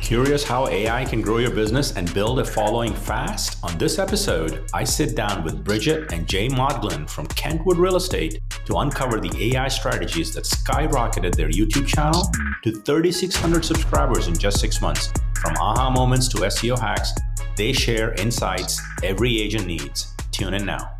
Curious how AI can grow your business and build a following fast? On this episode, I sit down with Bridget and Jay Modglin from Kentwood Real Estate to uncover the AI strategies that skyrocketed their YouTube channel to 3,600 subscribers in just 6 months. From aha moments to SEO hacks, they share insights every agent needs. Tune in now.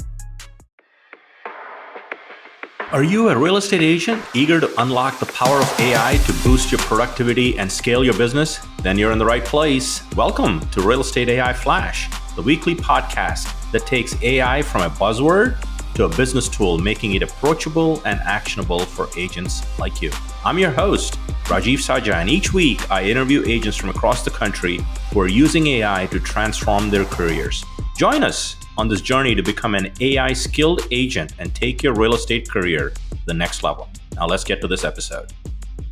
Are you a real estate agent eager to unlock the power of AI to boost your productivity and scale your business? Then you're in the right place. Welcome to Real Estate AI Flash, the weekly podcast that takes AI from a buzzword to a business tool, making it approachable and actionable for agents like you. I'm your host, Rajiv Sajja, and each week I interview agents from across the country who are using AI to transform their careers. Join us on this journey to become an AI skilled agent and take your real estate career to the next level. Now let's get to this episode.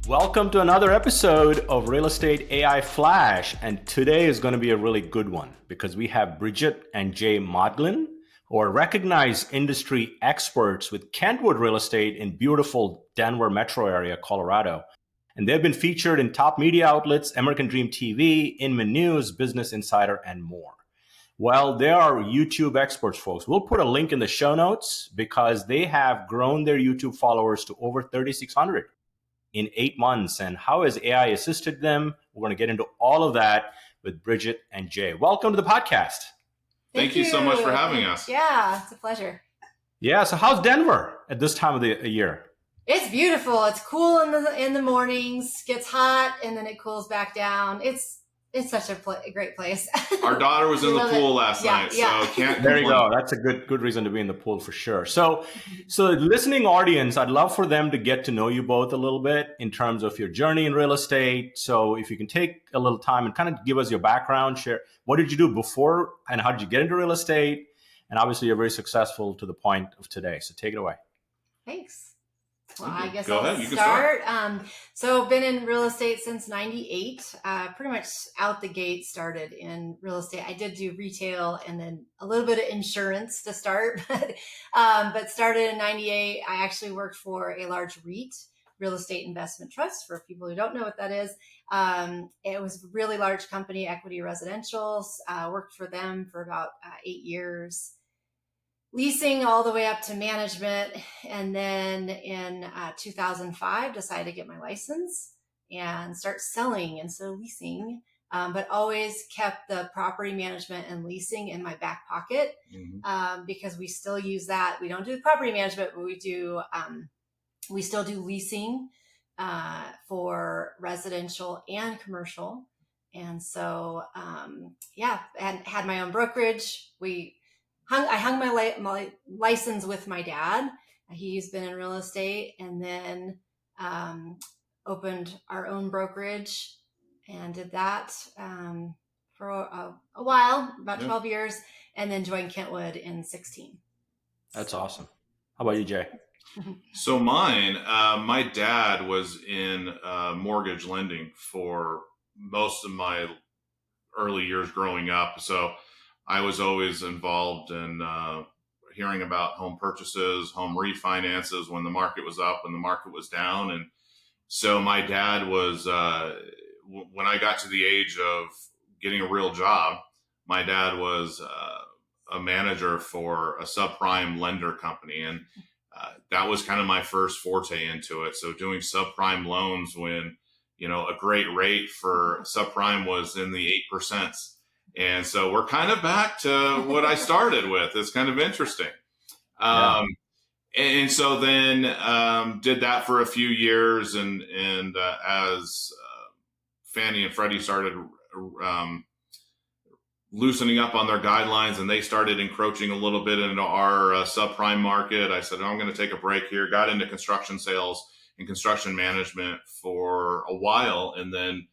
Welcome to another episode of Real Estate AI Flash. And today is going to be a really good one because we have Bridget and Jay Modglin, who are recognized industry experts with Kentwood Real Estate in beautiful Denver metro area, Colorado. And they've been featured in top media outlets, American Dream TV, Inman News, Business Insider, and more. Well, they are YouTube experts, folks. We'll put a link in the show notes because they have grown their YouTube followers to over 3,600 in 8 months. And how has AI assisted them? We're going to get into all of that with Bridget and Jay. Welcome to the podcast. Thank you so much for having us. Yeah, it's a pleasure. Yeah, so how's Denver at this time of the year? It's beautiful. It's cool in the mornings, gets hot, and then it cools back down. It's such a great place. Our daughter was in the pool last night, so can't. There you go. That's a good reason to be in the pool for sure. So the listening audience, I'd love for them to get to know you both a little bit in terms of your journey in real estate. So if you can take a little time and kind of give us your background, share what did you do before and how did you get into real estate? And obviously you're very successful to the point of today. So take it away. Thanks. Well, I guess Go I'll ahead. You can start. So I've been in real estate since 98, pretty much out the gate started in real estate. I did do retail and then a little bit of insurance to start, but started in 98. I actually worked for a large REIT, real estate investment trust, for people who don't know what that is. It was a really large company, Equity Residentials, worked for them for about 8 years. Leasing all the way up to management. And then in 2005, decided to get my license and start selling instead of leasing, but always kept the property management and leasing in my back pocket because we still use that. We don't do property management, but we still do leasing for residential and commercial. And so, and had my own brokerage. I hung my license with my dad. He's been in real estate, and then opened our own brokerage and did that for a while, about 12 years, and then joined Kentwood in 16. That's awesome. How about you, Jay? So my dad was in mortgage lending for most of my early years growing up. So I was always involved in hearing about home purchases, home refinances, when the market was up, when the market was down. And so my dad was, when I got to the age of getting a real job, my dad was a manager for a subprime lender company. And that was kind of my first forte into it. So doing subprime loans when, a great rate for subprime was in the 8%. And so we're kind of back to what I started with. It's kind of interesting. And so then did that for a few years. And as Fannie and Freddie started loosening up on their guidelines and they started encroaching a little bit into our subprime market, I said, I'm going to take a break here. Got into construction sales and construction management for a while. And then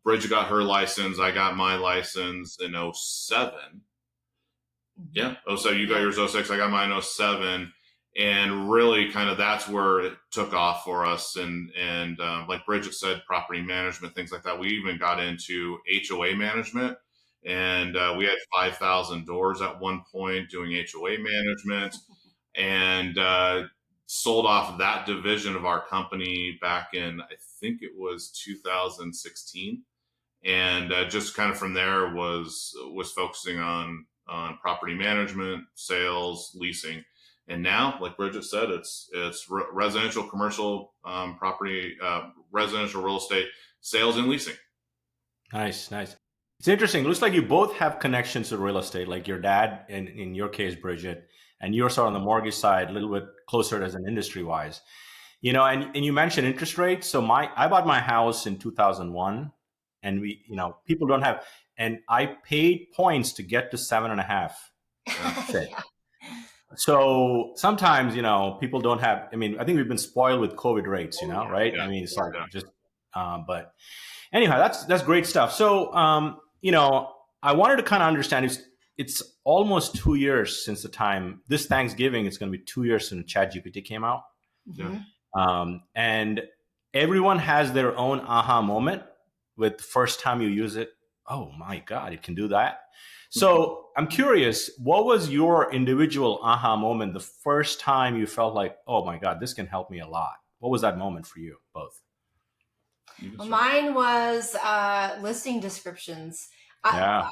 Bridget got her license. I got my license in 07. Yeah. So you got yours 06. I got mine 07. And really kind of that's where it took off for us. And like Bridget said, property management, things like that. We even got into HOA management. And we had 5,000 doors at one point doing HOA management. And sold off of that division of our company back in, I think it was 2016. And just kind of from there was focusing on property management, sales, leasing. And now, like Bridget said, it's residential, commercial property, residential real estate, sales and leasing. Nice, nice. It's interesting. Looks like you both have connections to real estate, like your dad, and in your case, Bridget, and you're sort of on the mortgage side, a little bit closer as an industry wise. And you mentioned interest rates. So I bought my house in 2001, and people don't have, and I paid points to get to 7.5. Yeah. So sometimes, people don't have, I mean, I think we've been spoiled with COVID rates, right? Yeah, I mean, it's Yeah. like just, but anyhow, that's great stuff. So, I wanted to kind of understand, it's almost 2 years since the time, this Thanksgiving, it's going to be 2 years since ChatGPT came out. yeah. And everyone has their own aha moment with first time you use it. Oh my God, it can do that. So I'm curious, what was your individual aha moment the first time you felt like, oh my God, this can help me a lot? What was that moment for you both? Well, mine was listing descriptions. Yeah.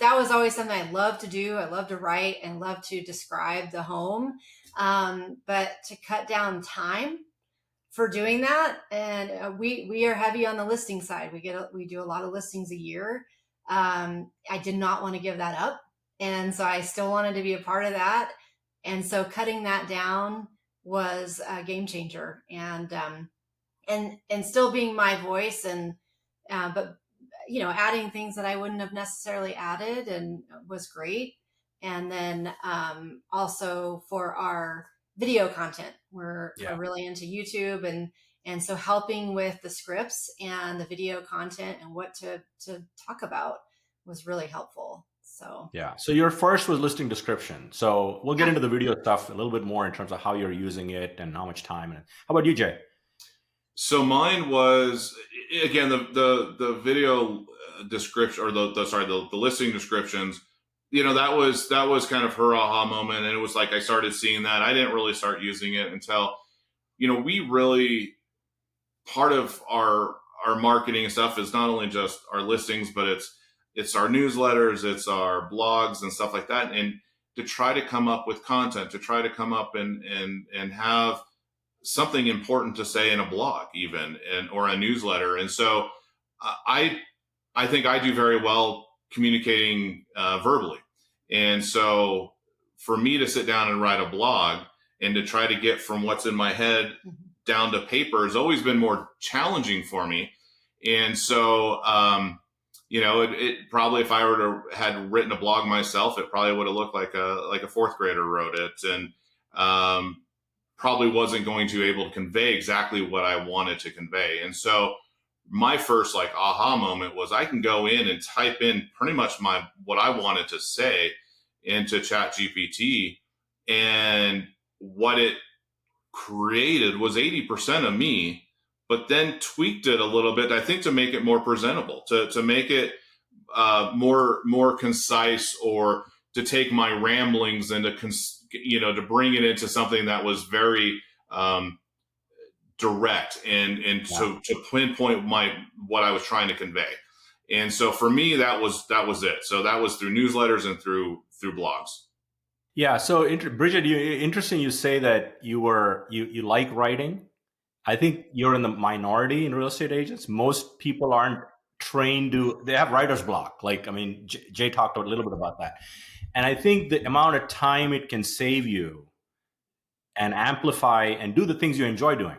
That was always something I love to do. I love to write and love to describe the home. But to cut down time for doing that, and we are heavy on the listing side. We do a lot of listings a year. I did not want to give that up, and so I still wanted to be a part of that. And so cutting that down was a game changer, and still being my voice, and but adding things that I wouldn't have necessarily added, and was great. And then also for our video content, we're really into YouTube, and so helping with the scripts and the video content and what to talk about was really helpful. So yeah. So your first was listing description. So we'll get into the video stuff a little bit more in terms of how you're using it and how much time. And how about you, Jay? So mine was, again, the video description, or the listing descriptions. That was kind of her aha moment, and it was like I started seeing that. I didn't really start using it until, we really, part of our marketing and stuff is not only just our listings, but it's our newsletters, it's our blogs and stuff like that, and to try to come up with content, to try to come up and have something important to say in a blog, even, or a newsletter. And so I think I do very well communicating verbally. And so for me to sit down and write a blog and to try to get from what's in my head down to paper has always been more challenging for me. And so, it probably, if I were to had written a blog myself, it probably would have looked like a fourth grader wrote it. And, probably wasn't going to be able to convey exactly what I wanted to convey. And so my first aha moment was I can go in and type in pretty much what I wanted to say into ChatGPT, and what it created was 80% of me, but then tweaked it a little bit, I think, to make it more presentable, to make it more concise, or to take my ramblings and to bring it into something that was very direct, and to pinpoint what I was trying to convey. And so for me, that was it. So that was through newsletters and through blogs. Yeah. So Bridget, interesting. You say that you like writing. I think you're in the minority in real estate agents. Most people aren't trained they have writer's block. Jay talked a little bit about that. And I think the amount of time it can save you and amplify and do the things you enjoy doing.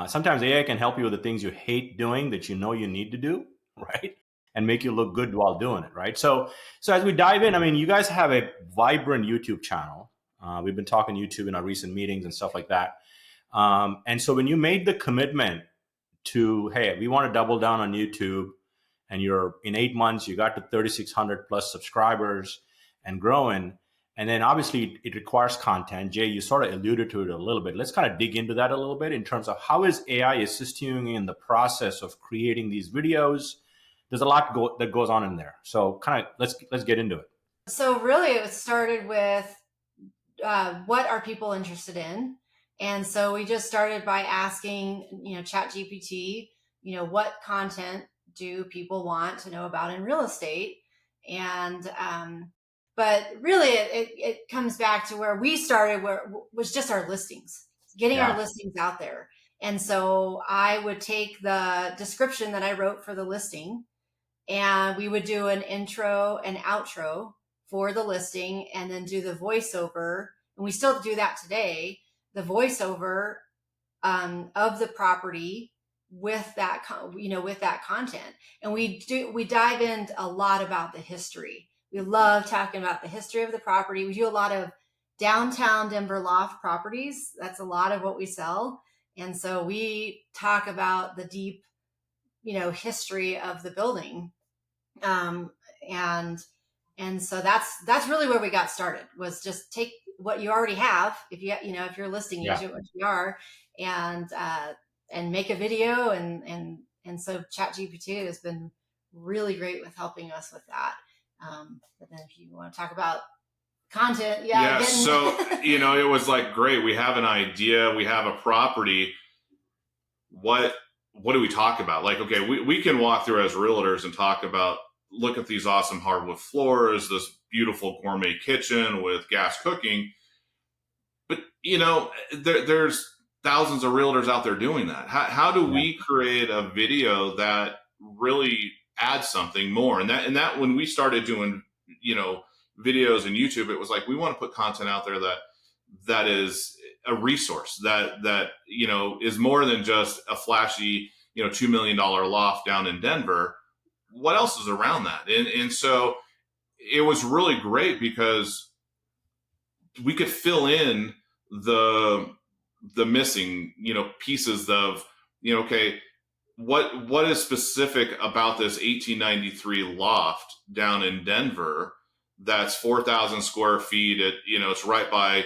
Sometimes AI can help you with the things you hate doing that you need to do, right? And make you look good while doing it, right? So as we dive in, I mean, you guys have a vibrant YouTube channel. We've been talking YouTube in our recent meetings and stuff like that. And so when you made the commitment to, hey, we want to double down on YouTube, and you're in 8 months, you got to 3,600 plus subscribers and growing. And then obviously it requires content. Jay, you sort of alluded to it a little bit. Let's kind of dig into that a little bit in terms of how is AI assisting you in the process of creating these videos? There's a lot that goes on in there. So kind of let's get into it. So really it started with what are people interested in? And so we just started by asking, ChatGPT, what content do people want to know about in real estate? And but really, it comes back to where we started, where was just our listings, getting our listings out there. And so I would take the description that I wrote for the listing, and we would do an intro and outro for the listing, and then do the voiceover. And we still do that today, the voiceover of the property with that, with that content. And we dive into a lot about the history. We love talking about the history of the property. We do a lot of downtown Denver loft properties. That's a lot of what we sell. And so we talk about the deep, history of the building. And so that's really where we got started, was just take what you already have. If if you're a listing agent, which we are, and make a video. And so ChatGPT has been really great with helping us with that. But then if you want to talk about content, so it was like, great, we have an idea, we have a property. What do we talk about? Like, okay, we can walk through as realtors and talk about, look at these awesome hardwood floors, this beautiful gourmet kitchen with gas cooking. But there's thousands of realtors out there doing that. How do we create a video that really adds something more? And that when we started doing, videos and YouTube, it was like, we want to put content out there that is a resource that is more than just a flashy, $2 million loft down in Denver. What else is around that? And so it was really great because we could fill in the missing, pieces of, okay, what is specific about this 1893 loft down in Denver that's 4,000 square feet? It's right by,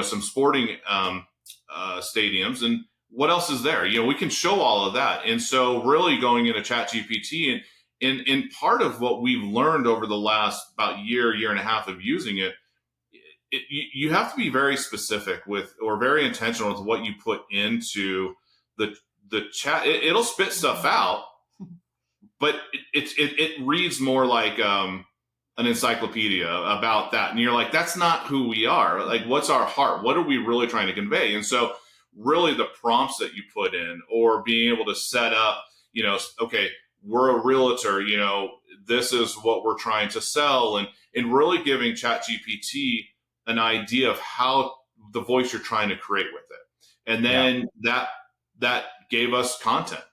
some sporting stadiums. And what else is there? We can show all of that. And so really going into ChatGPT and part of what we've learned over the last about year and a half of using it, you have to be very specific or very intentional with what you put into the chat. It'll spit stuff out, but it reads more like an encyclopedia about that. And you're like, that's not who we are. Like, what's our heart? What are we really trying to convey? And so really the prompts that you put in, or being able to set up, okay, we're a realtor, this is what we're trying to sell, and really giving ChatGPT an idea of how the voice you're trying to create with it. And then that gave us content.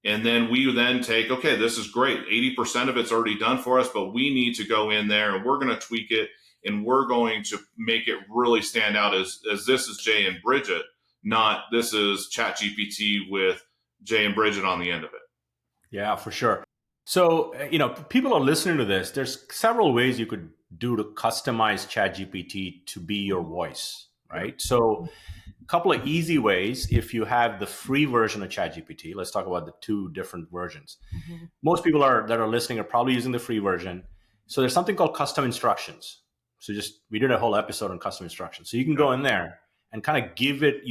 And then we then take, okay, this is great. 80% of it's already done for us, but we need to go in there and we're going to tweak it, and we're going to make it really stand out as this is Jay and Bridget, not this is ChatGPT with Jay and Bridget on the end of it. Yeah, for sure. So, people are listening to this. There's several ways you could do to customize ChatGPT to be your voice, right? So a couple of easy ways. If you have the free version of ChatGPT, let's talk about the two different versions. Mm-hmm. Most people that are listening are probably using the free version. So there's something called custom instructions. So we did a whole episode on custom instructions. So you can go in there and kind of give it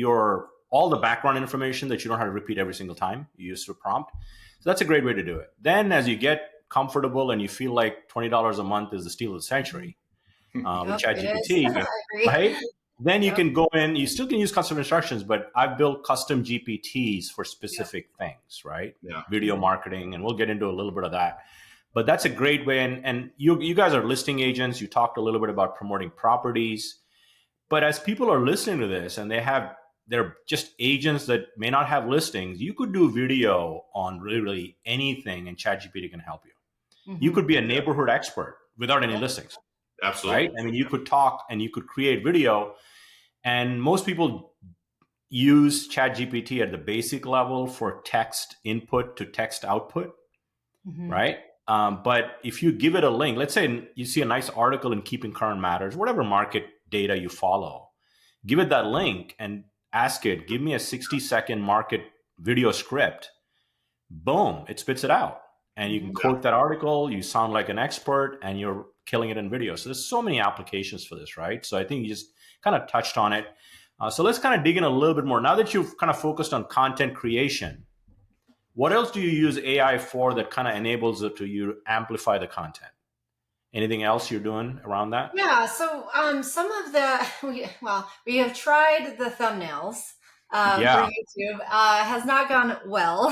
all the background information that you don't have to repeat every single time you use the prompt. So that's a great way to do it. Then as you get comfortable and you feel like $20 a month is the steal of the century with ChatGPT, right? Then you can go in, you still can use custom instructions, but I've built custom GPTs for specific things, right? Yeah. Video marketing, and we'll get into a little bit of that. But that's a great way. And you guys are listing agents. You talked a little bit about promoting properties. But as people are listening to this and they're just agents that may not have listings, you could do video on really anything, and ChatGPT can help you. Mm-hmm. You could be a neighborhood expert without any listings. Absolutely. Right? I mean, you could talk and you could create video. And most people use ChatGPT at the basic level for text input to text output, right? But if you give it a link, let's say you see a nice article in Keeping Current Matters, whatever market data you follow, give it that link and ask it, give me a 60-second market video script. Boom, it spits it out. And you can quote that article, you sound like an expert, and you're killing it in video. So there's so many applications for this, right? So I think you just kind of touched on it. So let's kind of dig in a little bit more. Now that you've kind of focused on content creation, What else do you use AI for that kind of enables it to you amplify the content? Anything else you're doing around that? Yeah, so some of the we have tried the thumbnails for Yeah, YouTube. Has not gone well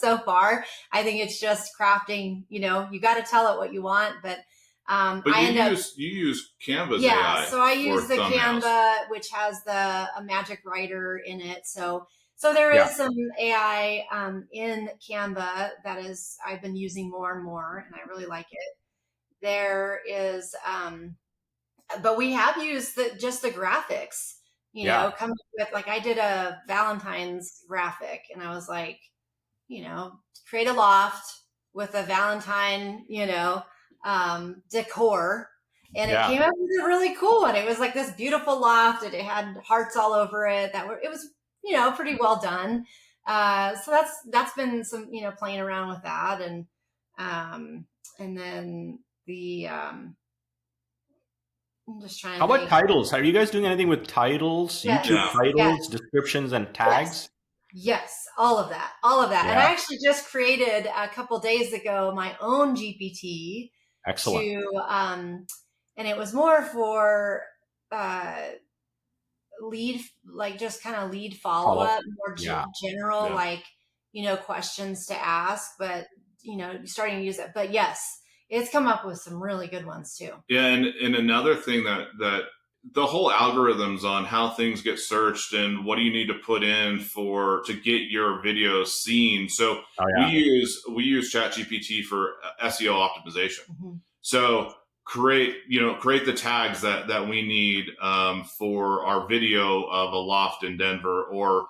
so far. I think it's just crafting. You got to tell it what you want, but But I end up you use Canva's yeah. AI So I for use the thumbnails. Canva, which has a magic writer in it. So there yeah, is some AI in Canva that is I've been using more and more, and I really like it. There is but we have used just the graphics, yeah, come up with, like, I did a Valentine's graphic and I was like, create a loft with a Valentine, decor. And it yeah. came up with a really cool one. It was like this beautiful loft and it had hearts all over it it was, pretty well done. So that's been some, playing around with that. And then I'm just trying How to about think. titles? Are you guys doing anything with titles, YouTube Yeah. Yes, yes, titles, descriptions, and yes, tags? yes, all of that, all of that. And Yeah, I actually just created a couple days ago my own GPT excellent. to, and it was more for uh, lead, like just kind of lead follow Follow. up, more Yeah, general, Yeah. like, questions to ask, but, starting to use it. But yes, it's come up with some really good ones too. Yeah, and another thing that the whole algorithms on how things get searched and what do you need to put in to get your videos seen. So oh we yeah, use ChatGPT for SEO optimization. Mhm. So create the tags that we need for our video of a loft in Denver, or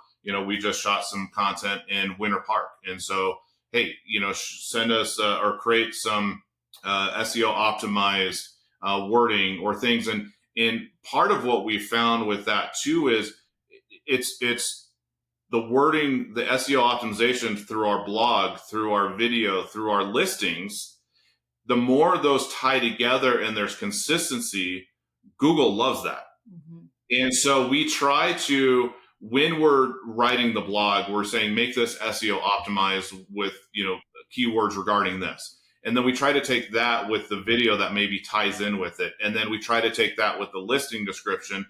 we just shot some content in Winter Park, and so hey, send us or create some SEO optimized wording or things. And part of what we found with that too is it's the wording, the SEO optimization through our blog, through our video, through our listings. The more those tie together and there's consistency, Google loves that. Mhm. And so we try to, when we're writing the blog, we're saying make this SEO optimized with keywords regarding this. And then we try to take that with the video that maybe ties in with it. And then we try to take that with the listing description,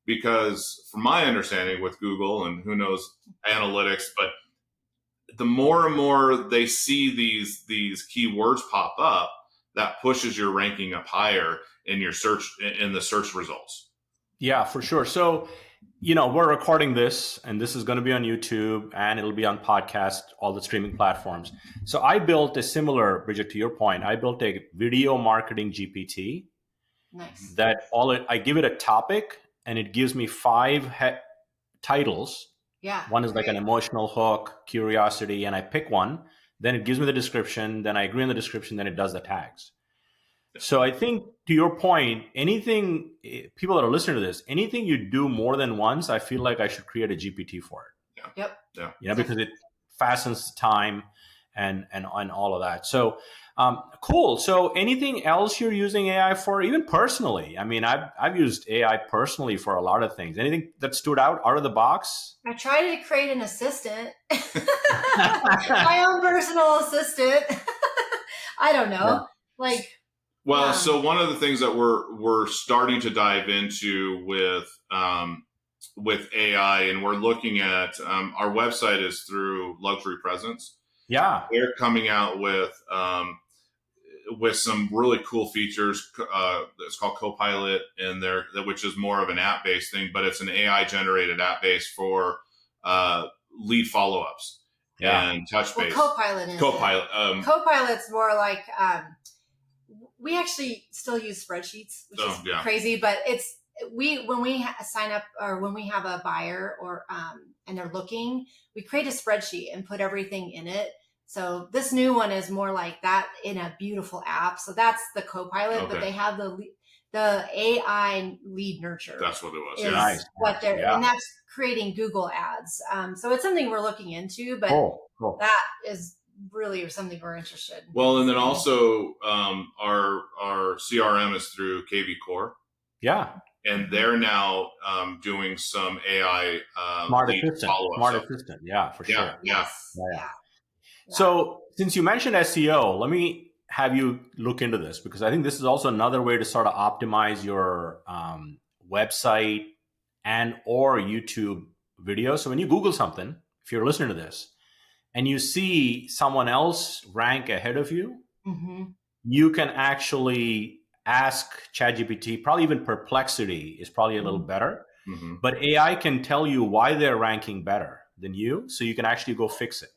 because from my understanding with Google, and who knows analytics, but the more and more they see these keywords pop up, that pushes your ranking up higher in your search, in the search results. yeah, for sure. So, we're recording this, and this is going to be on YouTube, and it'll be on podcast, all the streaming platforms. So, I built a similar, Bridget, to your point. I built a video marketing GPT Nice. that I give it a topic, and it gives me 5 titles. Yeah. One is like an Great. emotional hook, curiosity, and I pick one. Then it gives me the description. Then I agree on the description. Then it does the tags. So I think, to your point, people that are listening to this, anything you do more than once, I feel like I should create a GPT for it. Yep. Yeah. Because it fastens time and all of that. So cool. So anything else you're using AI for, even personally? I mean, I've used AI personally for a lot of things. Anything that stood out of the box? I tried to create an assistant, my own personal assistant. I don't know. Like, Well, yeah. so one of the things that we're starting to dive into with AI, and we're looking at our website is through Luxury Presence. Yeah. They're coming out with some really cool features. It's called Copilot, and which is more of an app based thing, but it's an AI generated app base for lead follow ups and touch base. Well, Copilot is Copilot. Copilot's more like we actually still use spreadsheets, which is crazy, but when we sign up, or when we have a buyer, or and they're looking, we create a spreadsheet and put everything in it. So this new one is more like that in a beautiful app. So that's the Copilot, but they have the AI lead nurture. That's what it was. Is what they're, and that's creating Google ads. So it's something we're looking into, but cool. That is really something we're interested in. Well, and then also our CRM is through KV Core. Yeah. And they're now doing some AI Smart assistant. Yeah, for sure. Yes. Yeah. So since you mentioned SEO, let me have you look into this, because I think this is also another way to sort of optimize your website and or YouTube videos. So when you Google something, if you're listening to this and you see someone else rank ahead of you, Mm-hmm. you can actually ask ChatGPT. Probably even Perplexity is probably a little better, Mm-hmm. but AI can tell you why they're ranking better than you, so you can actually go fix it.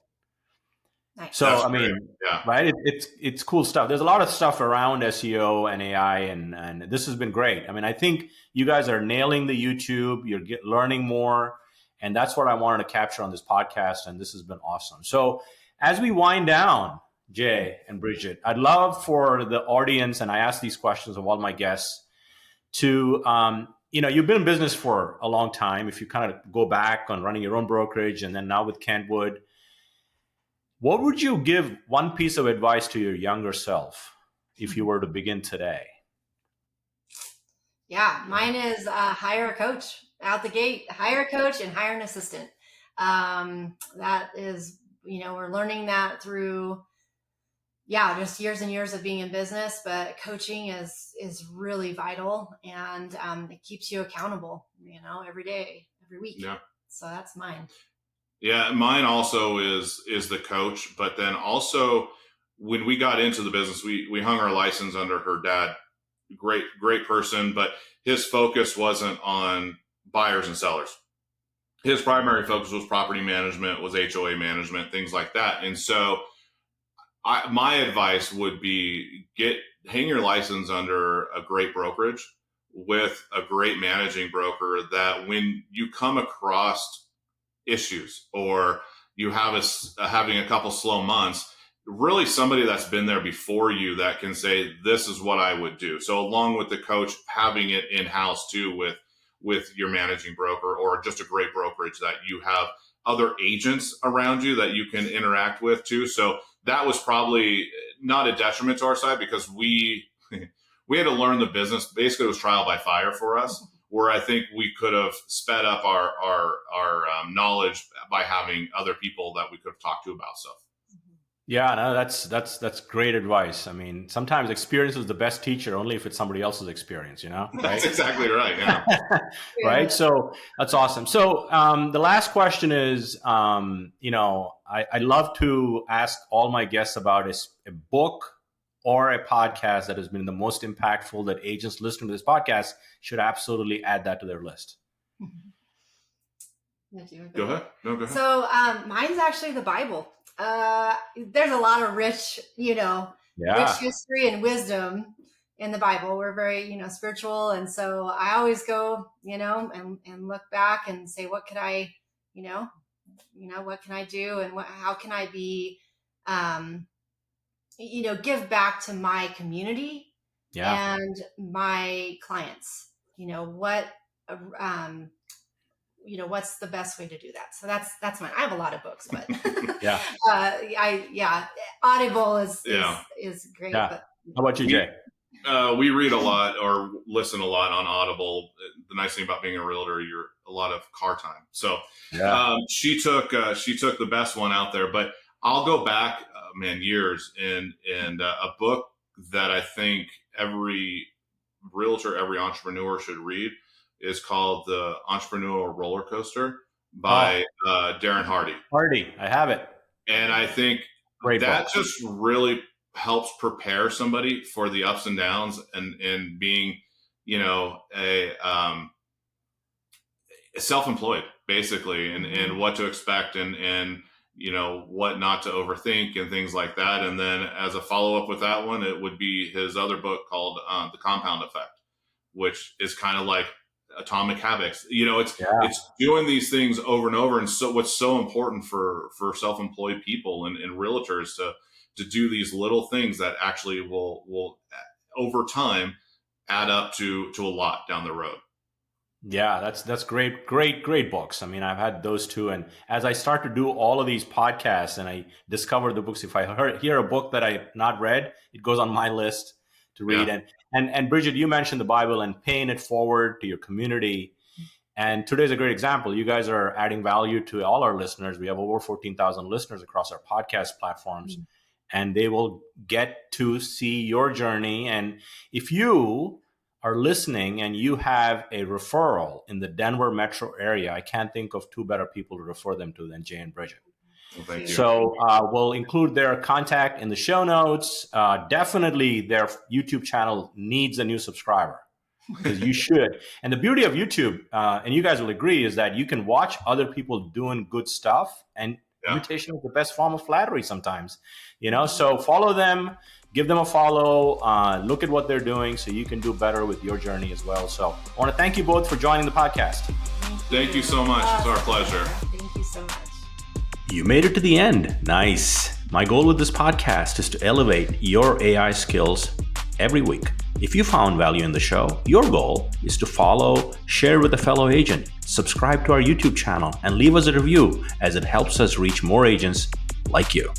Nice. So, That's I great. mean, Yeah. right? It's cool stuff. There's a lot of stuff around SEO and AI, and this has been great. I mean, I think you guys are nailing the YouTube. You're learning more, and that's what I wanted to capture on this podcast. And this has been awesome. So, as we wind down, Jay and Bridget, I'd love for the audience, and I ask these questions of all my guests, to you've been in business for a long time. If you kind of go back on running your own brokerage, and then now with Kentwood. What would you give one piece of advice to your younger self if you were to begin today? Yeah, mine is hire a coach out the gate. Hire a coach and hire an assistant. That is, we're learning that through, just years and years of being in business. But coaching is really vital, and it keeps you accountable, every day, every week. Yeah. So that's mine. Yeah, mine also is the coach, but then also when we got into the business, we hung our license under her dad. Great person, but his focus wasn't on buyers and sellers. His primary focus was property management, was HOA management, things like that. And so my advice would be hang your license under a great brokerage with a great managing broker, that when you come across issues or you have having a couple slow months, really somebody that's been there before you that can say, this is what I would do. So along with the coach, having it in-house too with your managing broker, or just a great brokerage that you have other agents around you that you can interact with too. So that was probably not a detriment to our side, because we had to learn the business. Basically, it was trial by fire for us, where I think we could have sped up our knowledge by having other people that we could have talked to about stuff. Yeah, no, that's great advice. I mean, sometimes experience is the best teacher, only if it's somebody else's experience, right? That's exactly right. Yeah. Right. So that's awesome. So the last question is, I love to ask all my guests about a book or a podcast that has been the most impactful, that agents listening to this podcast should absolutely add that to their list. Go ahead. No, go ahead. So mine's actually the Bible. There's a lot of rich history and wisdom in the Bible. We're very, spiritual. And so I always go, and look back and say, what could I, what can I do? And how can I be, give back to my community and my clients, what's the best way to do that? So that's mine. I have a lot of books, but Audible is great. Yeah. But, how about you, Jay? We read a lot or listen a lot on Audible. The nice thing about being a realtor, you're a lot of car time. So she took the best one out there, but I'll go back, years, and a book that I think every realtor, every entrepreneur should read is called The Entrepreneurial Roller Coaster by Darren Hardy. I have it. And I think that just really helps prepare somebody for the ups and downs and being, a self-employed basically, and what to expect and what not to overthink and things like that. And then as a follow-up with that one, it would be his other book called The Compound Effect, which is kind of like Atomic Habits. It's doing these things over and over. And so what's so important for self-employed people and realtors to do these little things that actually will over time add up to a lot down the road. Yeah, that's great books. I mean, I've had those too. And as I start to do all of these podcasts and I discover the books, if I hear a book that I've not read, it goes on my list to read. And Bridget, you mentioned the Bible and paying it forward to your community. And today's a great example. You guys are adding value to all our listeners. We have over 14,000 listeners across our podcast platforms, and they will get to see your journey. And if you are listening and you have a referral in the Denver metro area, I can't think of two better people to refer them to than Jay and Bridget. Well, thank you. So we'll include their contact in the show notes. Definitely their YouTube channel needs a new subscriber, because you should. And the beauty of YouTube, and you guys will agree, is that you can watch other people doing good stuff, and imitation is the best form of flattery sometimes, so follow them, give them a follow, look at what they're doing so you can do better with your journey as well. So I want to thank you both for joining the podcast. Thank you so much. It's our pleasure. Thank you so much. You made it to the end. Nice. My goal with this podcast is to elevate your AI skills every week. If you found value in the show, your goal is to follow, share with a fellow agent, subscribe to our YouTube channel, and leave us a review, as it helps us reach more agents like you.